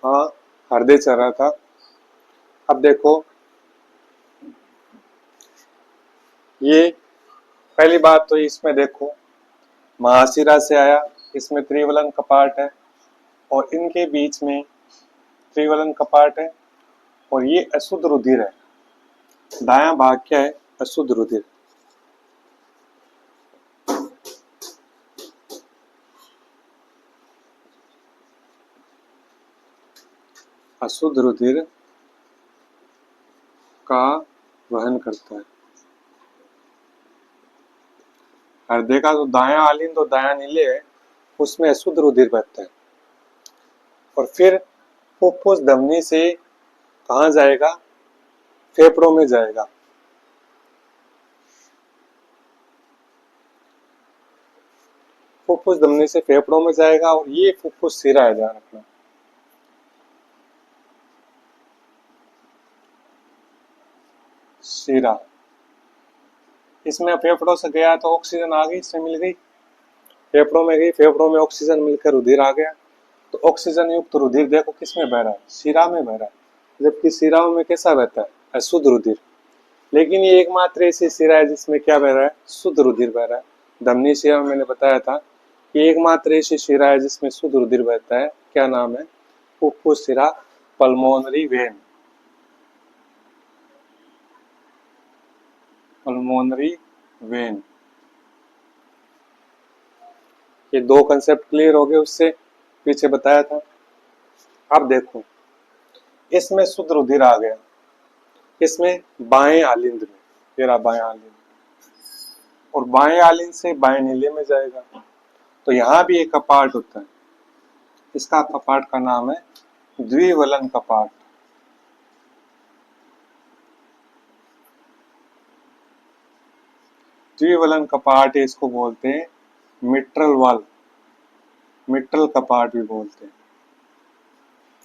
हाँ, हृदय चल रहा था। अब देखो, ये पहली बात तो इसमें देखो, महाशिरा से आया, इसमें त्रिवलन कपाट है और इनके बीच में त्रिवलन कपाट है और ये अशुद्ध रुधिर है। दायां भाग क्या है? अशुद्ध रुधिर। अशुद्ध रुधिर का वहन करता है। हृदय का जो दायां आलिंद और दायां नीले है, उसमें अशुद्ध रुधिर बहता है और फिर फुफ्फुस धमनी से कहाँ जाएगा? फेफड़ों में जाएगा। फुफ्फुस धमनी से फेफड़ों में जाएगा और ये फुफ्फुस सिरा है, ध्यान रखना। सिरा, इसमें फेफड़ों से गया तो ऑक्सीजन आ गई, इसमें मिल गई, फेफड़ों में गई, फेफड़ों में ऑक्सीजन मिलकर रुधिर आ गया। तो ऑक्सीजन युक्त रुधिर देखो किसमें बह रहा है? शिरा में बह रहा है। जबकि शिराओं में कैसा बहता है? अशुद्ध रुधिर। लेकिन ये एकमात्र ऐसी शिरा है जिसमें क्या बह रहा है? शुद्ध रुधिर बह रहा है। धमनी शिरा में मैंने बताया था कि एकमात्र ऐसी शिरा है जिसमें शुद्ध रुधिर बहता है। क्या नाम है? फुफ्फुस शिरा, पल्मोनरी वेन। Pulmonary vein. ये दो कंसेप्ट क्लियर हो गए, उससे पीछे बताया था। अब देखो, इसमें शुद्ध रुधिर आ गया, इसमें बाएं आलिंद में, तेरा बाएं आलिंद, और बाएं आलिंद से बाएं नीले में जाएगा। तो यहां भी एक कपाट होता है, इसका कपाट का नाम है द्विवलन कपाट। द्विवलन कपाट इसको बोलते हैं मिट्रल वाल, मिट्रल कपाट भी बोलते हैं।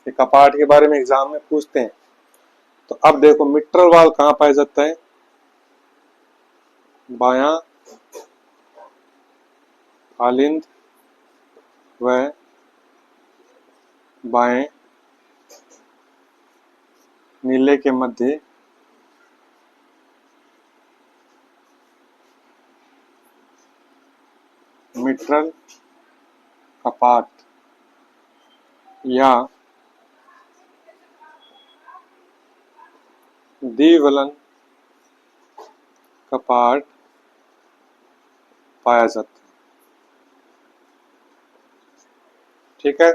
ये कपाट के बारे में एग्जाम में पूछते हैं। तो अब देखो, मिट्रल वाल कहां पाया जाता है? बायां आलिंद व बाएं नीले के मध्य मिट्रल कपाट या द्विवलन कपाट पाया जाता है। ठीक है।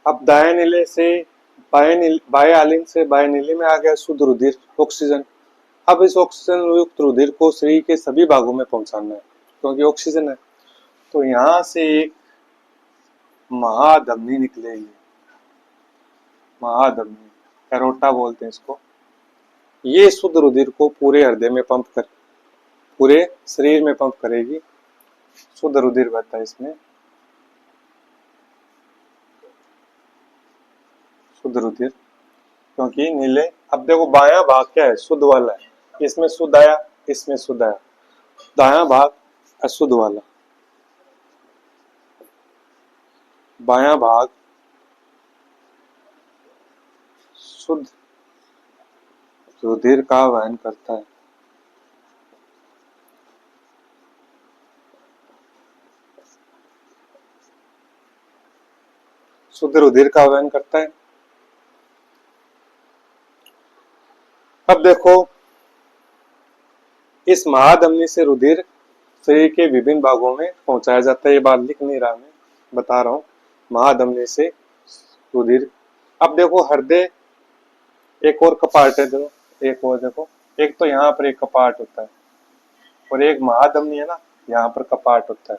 अब दाएं नीले से बाएं आलिंद से बाएं नीले में आ गया शुद्ध रुधिर, ऑक्सीजन। अब इस ऑक्सीजन युक्त रुधिर को शरीर के सभी भागों में पहुंचाना है, क्योंकि ऑक्सीजन है। तो यहां से एक महाधमनी निकलेगी, महाधमनी, एरोटा बोलते हैं इसको। ये शुद्ध रुधिर को पूरे हृदय में पंप कर, पूरे शरीर में पंप करेगी। शुद्ध रुधिर बहता है इसमें, शुद्ध रुधिर, क्योंकि नीले। अब देखो, बायां भाग क्या है? शुद्ध वाला है, इसमें शुद्ध आया, इसमें शुद्ध आया। दायां भाग अशुद्ध वाला, बायां भाग शुद्ध रुधिर का वहन करता है। शुद्ध रुधिर का वहन करता है। अब देखो, इस महाधमनी से रुधिर शरीर के विभिन्न भागों में पहुंचाया जाता है। ये बात लिख नहीं रहा, मैं बता रहा हूं। महाधमनी से रुधिर। अब देखो, हृदय एक और कपाट है, देखो एक और, देखो एक तो यहाँ पर एक कपाट होता है और एक महाधमनी है ना, यहाँ पर कपाट होता है।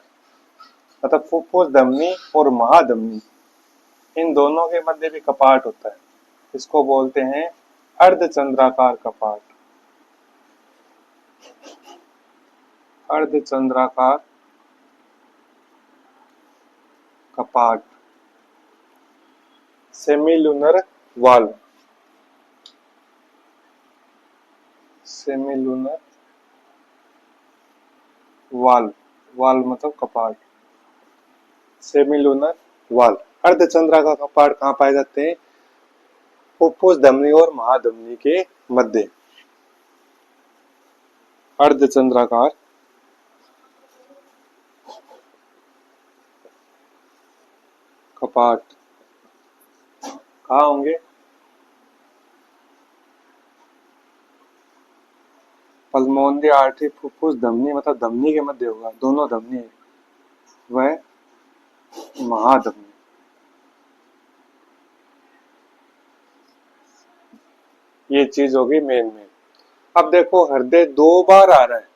मतलब फुफ्फुस धमनी और महाधमनी, इन दोनों के मध्य भी कपाट होता है। इसको बोलते हैं अर्धचंद्राकार कपाट। अर्धचंद्राकार कपाट, semilunar valve. Semilunar valve, valve मतलब कपाट। सेमिलुनर वाल। अर्धचंद्राकार कपाट कहाँ पाए जाते हैं? फुफ्फुस धमनी और महाधमनी के मध्य। अर्धचंद्राकार कपाट कहाँ होंगे? पल्मोनरी आर्टरी, फुफ्फुस धमनी, मतलब धमनी के मध्य होगा, दोनों धमनी है, वह महाधमनी। ये चीज होगी मेन में। अब देखो हृदय 2 बार आ रहा है।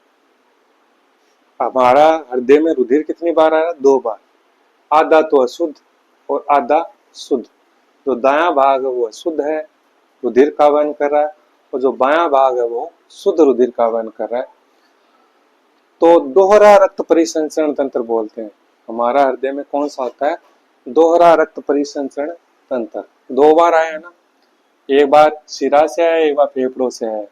हमारा हृदय में रुधिर कितनी बार आ रहा है? 2 बार। आधा तो अशुद्ध और आधा शुद्ध। जो दायां भाग है वो अशुद्ध है, रुधिर का वहन कर रहा है, और जो बायां भाग है वो शुद्ध रुधिर का वहन कर रहा है। तो दोहरा रक्त परिसंचरण तंत्र बोलते हैं। हमारा हृदय में कौन सा होता है? दोहरा रक्त परिसंचरण तंत्र। 2 बार आया है ना, एक बार शिरा से आया, एक बार फेफड़ों से आया।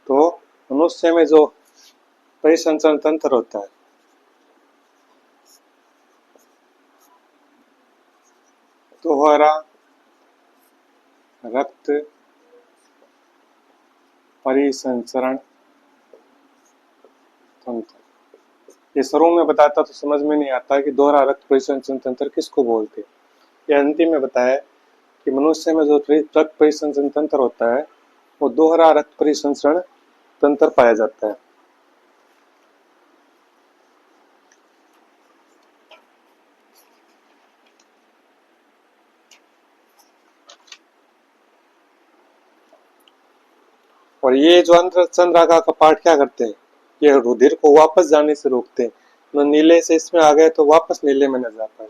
तो मनुष्य में जो परिसंचरण तंत्र होता है, दोहरा रक्त परिसंचरण तंत्र, ये शुरू में बताता तो समझ में नहीं आता कि दोहरा रक्त परिसंचरण तंत्र किसको बोलते हैं। ये अंतिम में बताया कि मनुष्य में जो रक्त परिसंचरण तंत्र होता है वो दोहरा रक्त परिसंचरण तंत्र पाया जाता है। और ये जो अर्धचंद्राकार कपाट क्या करते हैं? ये रुधिर को वापस जाने से रोकते हैं। न नीले से इसमें आ गया तो वापस नीले में न जा पाए,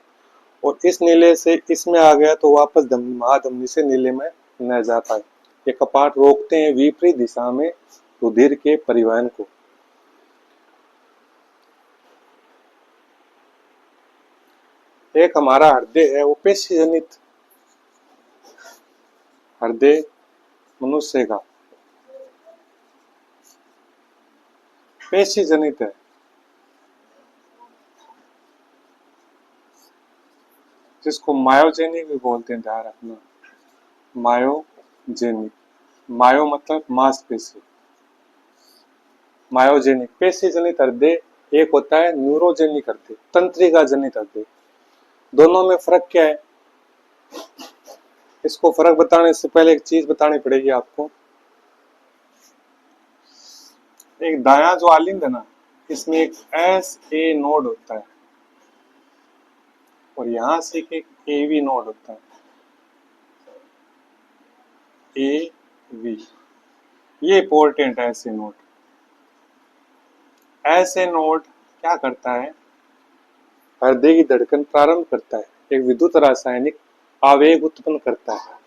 और इस नीले से इसमें आ गया तो वापस महाधमनी से नीले में न जा पाए। ये कपाट रोकते हैं विपरीत दिशा में रुधिर के परिवहन को। एक हमारा हृदय है वो पेशी जनित हृदय मनुष्य का पेशी जनित है, जिसको मायोजेनिक भी बोलते हैं, ध्यान रखना। मायोजेनिक, मायो मतलब मांसपेशी, मायोजेनिक पेशी जनित हृदय एक होता है न्यूरोजेनिक हृदय, तंत्रिका जनित हृदय। दोनों में फर्क क्या है? इसको फर्क बताने से पहले एक चीज बतानी पड़ेगी आपको। एक दायां जो आलिंद है ना, इसमें एक एस ए नोड होता है और यहां से एक ए वी नोड होता है। ए वी, ये इंपॉर्टेंट है। ऐसे नोड, ऐसे नोड क्या करता है? हृदय की धड़कन प्रारंभ करता है, एक विद्युत रासायनिक आवेग उत्पन्न करता है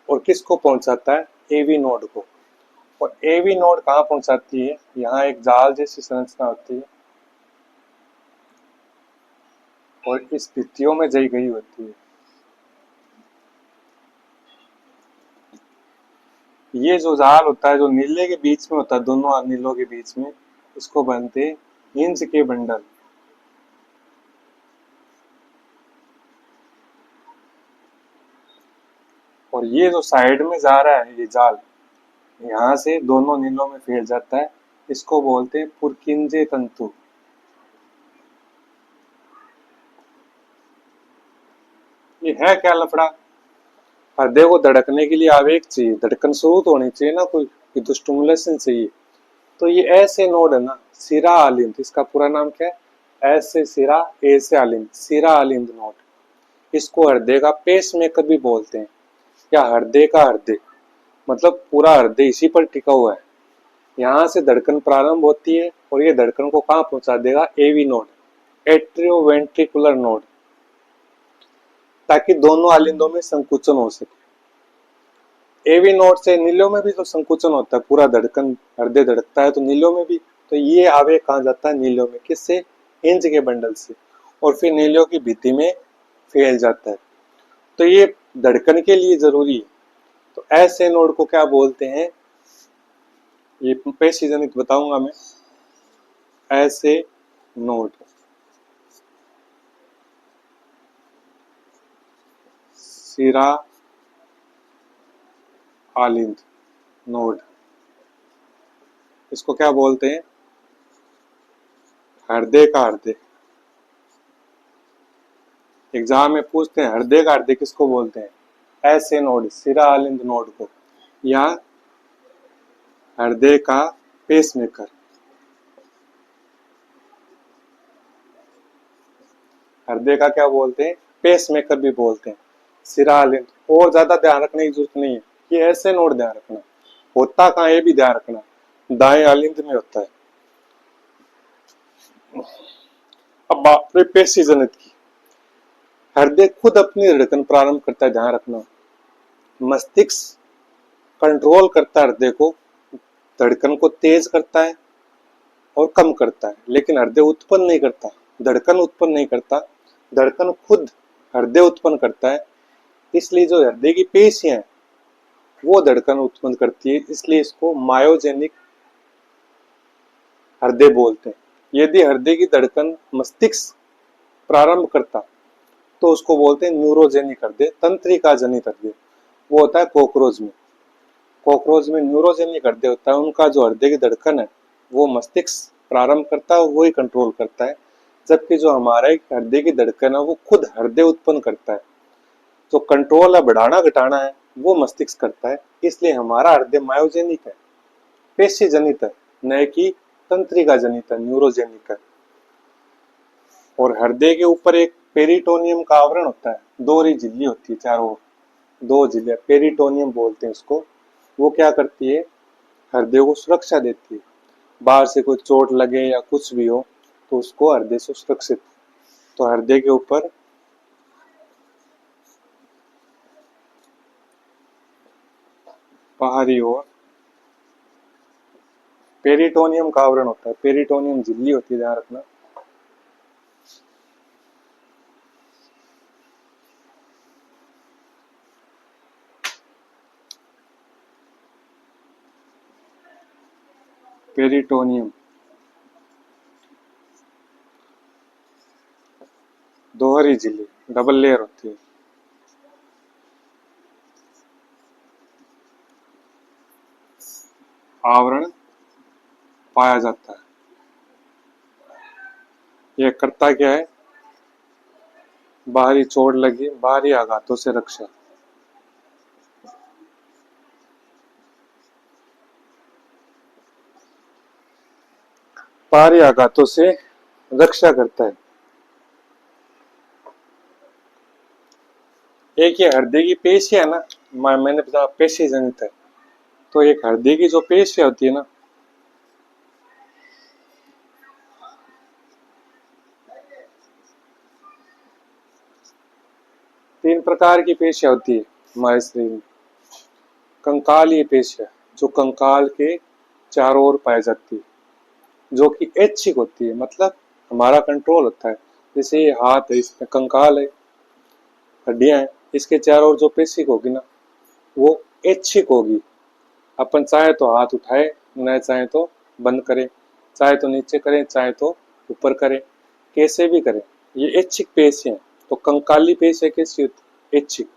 और किसको पहुंचाता है? एवी नोड को। और एवी नोड कहाँ पहुंचाती है? यहाँ एक जाल जैसी संरचना होती है और इस भित्तियों में जई गई होती है। ये जो जाल होता है, जो नीले के बीच में होता है, दोनों नीलों के बीच में, इसको बनते हिंज के बंडल। और ये जो साइड में जा रहा है ये जाल, यहाँ से दोनों नीलों में फैल जाता है, इसको बोलते हैं पुरकिंजे तंतु। ये है क्या लफड़ा? हृदय को धड़कने के लिए आवेग चाहिए, धड़कन शुरू तो होनी चाहिए ना, कोई विद्युत स्टिमुलेशन चाहिए। तो ये ऐसे नोड है ना, सिरा आलिंद, इसका पूरा नाम क्या है? ऐसे सिरा, ए से आलिंद, सिरा आलिंद नोड। इसको हृदय का पेस मेकर भी बोलते हैं, या हृदय का हृदय, मतलब पूरा हृदय इसी पर टिका हुआ है। यहाँ से धड़कन प्रारंभ होती है और ये धड़कन को कहाँ पहुंचा देगा? एवी नोड, एट्रियोवेंट्रिकुलर नोड, ताकि दोनों आलिंदों में संकुचन हो सके। एवी नोड से नीलों में भी तो संकुचन होता है, पूरा धड़कन हृदय धड़कता है तो नीलों में भी, तो ये आवेग कहाँ जाता है? नीलों में। किससे? हिंज के बंडल से, और फिर नीलों की भित्ति में फैल जाता है। तो ये धड़कन के लिए जरूरी है। तो ऐसे नोड को क्या बोलते हैं, ये पेशी जनित बताऊंगा मैं। ऐसे नोड, सिरा आलिंद नोड, इसको क्या बोलते हैं, हृदय का हृदय। एग्जाम में पूछते हैं हृदय का हृदय किसको बोलते हैं, ऐसे नोड, सिरा आलिंद नोड को, या हृदय का पेसमेकर। हृदय का क्या बोलते हैं, पेसमेकर भी बोलते हैं, सिरा आलिंद। और ज्यादा ध्यान रखने की जरूरत नहीं है, ये ऐसे नोड ध्यान रखना, होता कहाँ ये भी ध्यान रखना, दाएं आलिंद में होता है। अब बात रही पेशी जनित की, हृदय खुद अपनी धड़कन प्रारंभ करता है, ध्यान रखना। मस्तिष्क कंट्रोल करता है हृदय को, धड़कन को तेज करता है और कम करता है, लेकिन हृदय उत्पन्न नहीं करता, धड़कन उत्पन्न नहीं करता, धड़कन खुद हृदय उत्पन्न करता है। इसलिए जो हृदय की पेशियां हैं वो धड़कन उत्पन्न करती है, इसलिए इसको मायोजेनिक हृदय बोलते हैं। यदि हृदय की धड़कन मस्तिष्क प्रारंभ करता तो उसको बोलते हैं न्यूरोजेनिक हृदय, तंत्रिका जनित हृदय। वो होता है कॉकरोच में, कॉकरोच में न्यूरोजेनिक हृदय होता है, उनका जो हृदय की धड़कन है वो मस्तिष्क प्रारंभ करता है और वही कंट्रोल करता है, जबकि जो हमारा एक हृदय की धड़कन है वो खुद हृदय उत्पन्न करता है, जो कंट्रोल है बढ़ाना घटाना है वो मस्तिष्क करता है। इसलिए हमारा हृदय मायोजेनिक है, पेशी जनित है, न कि तंत्रिका जनित है, न्यूरोजेनिक है। और हृदय के ऊपर एक पेरिटोनियम का आवरण होता है, दोहरी झिल्ली होती है चारों ओर, दो झिल्लियां पेरिटोनियम बोलते हैं उसको। वो क्या करती है, हृदय को सुरक्षा देती है, बाहर से कोई चोट लगे या कुछ भी हो तो उसको हृदय से सुरक्षित। तो हृदय के ऊपर बाहरी ओर पेरिटोनियम का आवरण होता है, पेरिटोनियम झिल्ली होती है, ध्यान रखना। पेरिटोनियम दोहरी झिल्ली, डबल लेयर होती है। आवरण पाया जाता है, यह करता क्या है, बाहरी चोट लगी, बाहरी आघातों से रक्षा। बाहरी आघातों से रक्षा करता है। एक ये हृदय की पेशियां है ना, मैंने बताया पेशी जनित है, तो एक हृदय की जो पेशियां होती है ना, तीन प्रकार की पेशियां होती है हमारे शरीर में। कंकालीय पेशियां, जो कंकाल के चारों ओर पाई जाती है, जो कि ऐच्छिक होती है, मतलब हमारा कंट्रोल होता है। जैसे ये हाथ है, इसमें कंकाल है, हड्डियां हैं, इसके चारों ओर जो पेशी होगी ना वो ऐच्छिक होगी। अपन चाहे तो हाथ उठाए, न चाहे तो बंद करें, चाहे तो नीचे करें, चाहे तो ऊपर करें, कैसे भी करें, ये ऐच्छिक पेशियां। तो कंकाली पेशियां कैसी होती है, ऐच्छिक।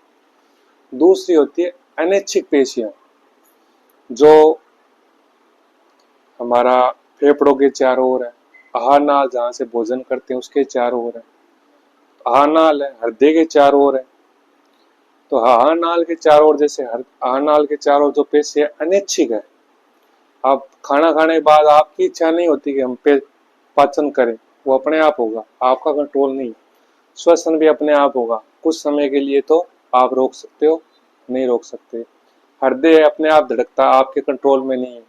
दूसरी होती है अनैच्छिक पेशियां, जो हमारा फेफड़ों के चारों ओर है, आहार नाल जहां से भोजन करते हैं उसके चारों ओर है, आहार नाल है हृदय के चारों ओर है। तो आहार नाल के चारों ओर, जैसे आहार नाल के चारों ओर जो पेशी है अनैच्छिक है। आप खाना खाने के बाद आपकी इच्छा नहीं होती कि हम पाचन करें, वो अपने आप होगा, आपका कंट्रोल नहीं। श्वसन भी अपने आप होगा, कुछ समय के लिए तो आप रोक सकते हो, नहीं रोक सकते। हृदय अपने आप धड़कता, आपके कंट्रोल में नहीं है,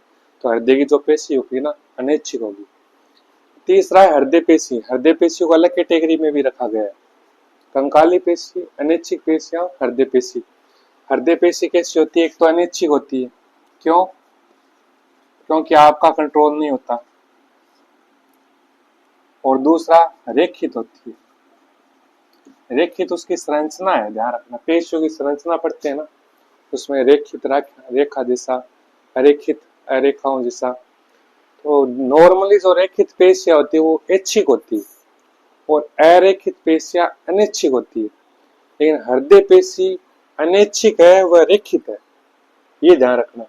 तो हृदय की जो पेशी होगी ना अनैच्छिक होगी। तीसरा है हृदय पेशी, हृदय पेशियों को अलग कैटेगरी में भी रखा गया है, कंकाली पेशी, अनैच्छिक पेशियां, हृदय पेशी। हृदय पेशी कैसी होती है, एक तो अनैच्छिक होती है, क्यों, क्योंकि आपका कंट्रोल नहीं होता, और दूसरा रेखित होती है। रेखित उसकी संरचना है, ध्यान रखना, पेशियों की संरचना पढ़ते हैं ना, उसमें रेखित रेखा जैसा, अरेखित अरेखाओं जैसा। तो नॉर्मली जो रेखित पेशियां होती है वो ऐच्छिक होती है और अरेखित पेशियां अनैच्छिक होती है। लेकिन हृदय पेशी अनैच्छिक है वह रेखित है, ये ध्यान रखना।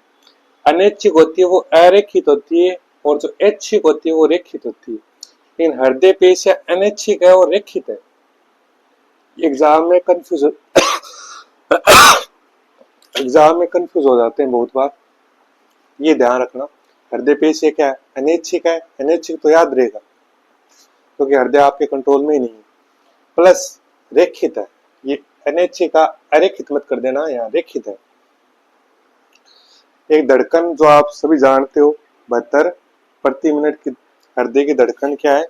अनैच्छिक होती है वो अरेखित होती है और जो ऐच्छिक होती है वो रेखित होती है। लेकिन हृदय पेशियां अनैच्छिक है और रेखित है। एग्जाम में कंफ्यूज एग्जाम में कंफ्यूज हो जाते हैं बहुत बार, ये ध्यान रखना। हृदय पेशी क्या है? अनैच्छिक है। अनैच्छिक तो याद रहेगा क्योंकि हृदय आपके कंट्रोल में ही नहीं है। प्लस रेखित है, ये अनैच्छिक का अरेखित मत कर देना, यहाँ रेखित है। एक धड़कन जो आप सभी जानते हो 72 प्रति मिनट की हृदय की धड़कन क्या है?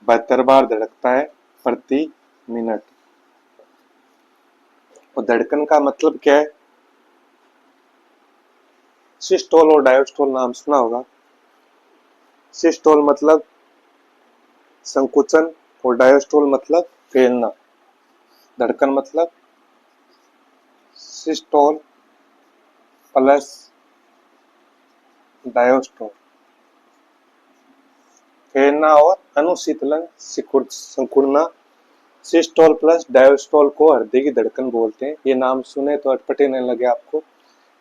72 बार धड़कता है प्रति मिनट। और धड़कन का मतलब क्या है? सिस्टोल और डायस्टोल नाम सुना होगा। सिस्टोल मतलब संकुचन और डायस्टोल मतलब फैलना। धड़कन मतलब सिस्टोल प्लस डायस्टोल, फैलना और अनुशीतलन सिकुड़ना। सिस्टोल प्लस डायस्टोल को हृदय की धड़कन बोलते हैं। ये नाम सुने तो अटपटे नहीं लगे आपको।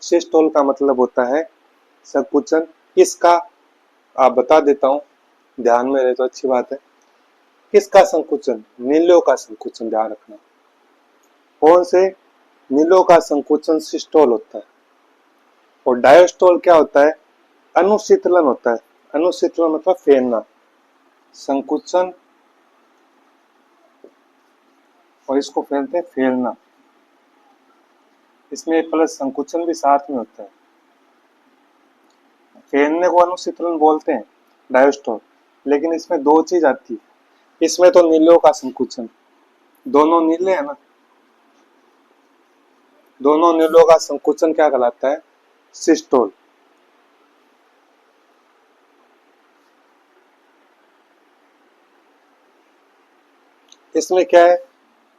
सिस्टोल का मतलब होता है संकुचन। किसका आप बता देता हूं, ध्यान में रहे तो अच्छी बात है। किसका संकुचन? नीलों का संकुचन, ध्यान रखना। कौन से? नीलों का संकुचन सिस्टोल होता है। और डायस्टोल क्या होता है? अनुशीतलन होता है। अनुशीतलन मतलब फैलना। संकुचन और इसको फैलते हैं फैलना। इसमें प्लस संकुचन भी साथ में होता है। फैलने को अनुशीतलन बोलते हैं डायस्टोल। लेकिन इसमें दो चीज आती है। इसमें तो नीलों का संकुचन, दोनों नीले है ना, दोनों नीलों का संकुचन क्या कहलाता है? सिस्टोल। इसमें क्या है?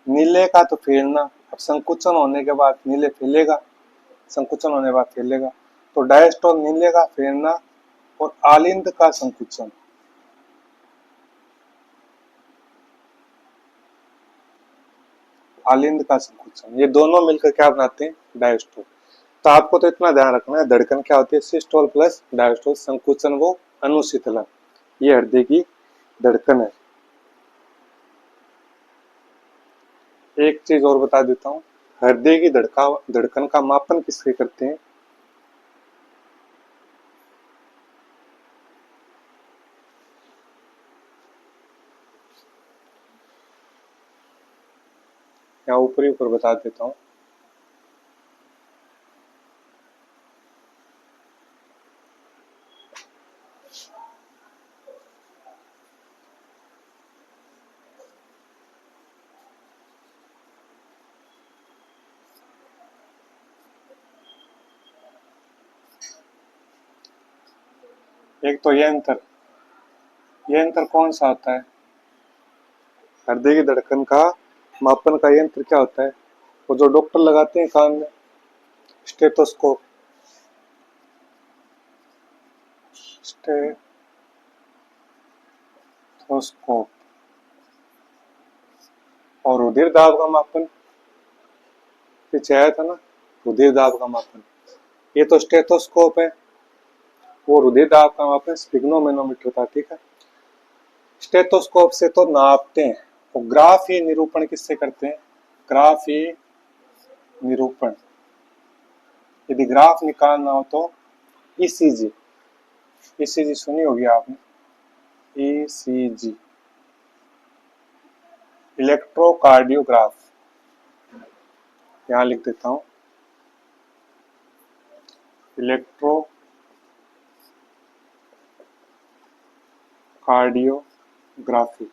नीले का तो फैलना, अब संकुचन होने के बाद नीले फैलेगा, संकुचन होने के बाद फैलेगा। तो डायस्टोल नीले का फैलना और आलिंद का संकुचन। आलिंद का संकुचन, ये दोनों मिलकर क्या बनाते हैं? डायस्टोल। तो आपको तो इतना ध्यान रखना है, धड़कन क्या होती है? Systole plus diastole. संकुचन वो अनुशीतलन, ये हृदय की धड़कन है। एक चीज और बता देता हूँ, हृदय की धड़कन का मापन किससे करते हैं? यहाँ ऊपर ही ऊपर बता देता हूँ। एक तो ये अंतर कौन सा होता है? हृदय की धड़कन का मापन का यंत्र क्या होता है? वो जो डॉक्टर लगाते हैं कान में, स्टेथोस्कोप। स्टेथोस्कोप। और रुधिर दाब का मापन पीछे आया था ना, रुधिर दाब का मापन। ये तो स्टेथोस्कोप है, वो रुधिर दाब का मापन स्फिग्नोमेनोमीटर था, ठीक है। स्टेथोस्कोप से तो नापते हैं, और ग्राफीय निरूपण किससे करते हैं? ग्राफीय निरूपण। यदि ग्राफ निकालना हो तो ईसीजी, ईसीजी सुनी होगी आपने, ईसीजी इलेक्ट्रोकार्डियोग्राफ, यहां लिख देता हूं, इलेक्ट्रो कार्डियोग्राफी,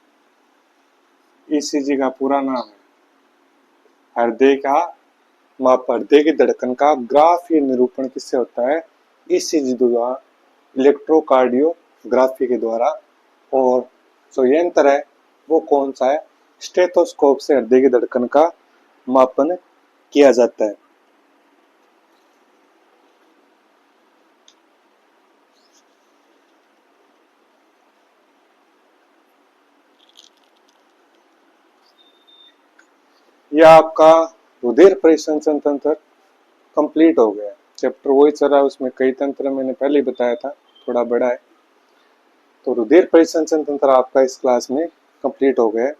ईसीजी का पूरा नाम है। हृदय का माप, हृदय की धड़कन का ग्राफीय निरूपण किससे होता है? ईसीजी द्वारा, इलेक्ट्रोकार्डियोग्राफी के द्वारा। और जो यंत्र है वो कौन सा है? स्टेथोस्कोप से हृदय की धड़कन का मापन किया जाता है। यह आपका रुधिर परिसंचरण तंत्र कंप्लीट हो गया। चैप्टर वही चल रहा है, उसमें कई तंत्र मैंने पहले ही बताया था, थोड़ा बड़ा है। तो रुधिर परिसंचरण तंत्र आपका इस क्लास में कंप्लीट हो गया है।